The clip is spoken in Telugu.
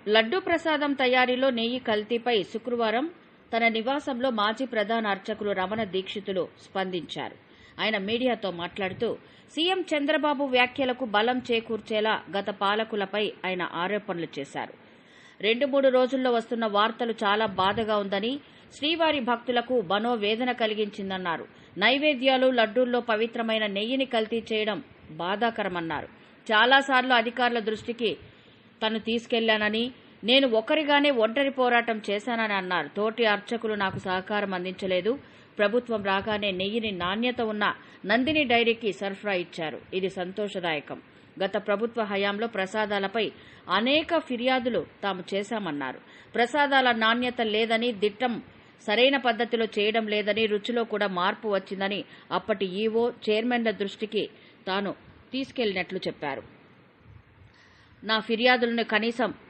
లడ్డూ ప్రసాదం తయారీలో నెయ్యి కల్తీపై శుక్రవారం తన నివాసంలో మాజీ ప్రధాన అర్చకులు రమణ దీక్షితులు స్పందించారు. ఆయన మీడియాతో మాట్లాడుతూ సీఎం చంద్రబాబు వ్యాఖ్యలకు బలం చేకూర్చేలా గత పాలకులపై ఆయన ఆరోపణలు చేశారు. 2-3 రోజుల్లో వస్తున్న వార్తలు చాలా బాధగా ఉందని, శ్రీవారి భక్తులకు మనోవేదన కలిగించిందన్నారు. నైవేద్యాలు, లడ్డూల్లో పవిత్రమైన నెయ్యిని కల్తీ చేయడం బాధాకరమన్నారు. చాలాసార్లు అధికారుల దృష్టికి తను తీసుకెళ్లానని, నేను ఒకరిగానే ఒంటరి పోరాటం చేశానని అన్నారు. తోటి అర్చకులు నాకు సహకారం అందించలేదు. ప్రభుత్వం రాగానే నెయ్యిని నాణ్యత ఉన్న నందిని డైరీకి సరఫరా ఇచ్చారు. ఇది సంతోషదాయకం. గత ప్రభుత్వ హయాంలో ప్రసాదాలపై అనేక ఫిర్యాదులు తాము చేశామన్నారు. ప్రసాదాల నాణ్యత లేదని, దిట్టం సరైన పద్ధతిలో చేయడం లేదని, రుచిలో కూడా మార్పు వచ్చిందని అప్పటి ఈవో, చైర్మన్ల దృష్టికి తాను తీసుకెళ్లినట్లు చెప్పారు. నా ఫిర్యాదులను కనీసం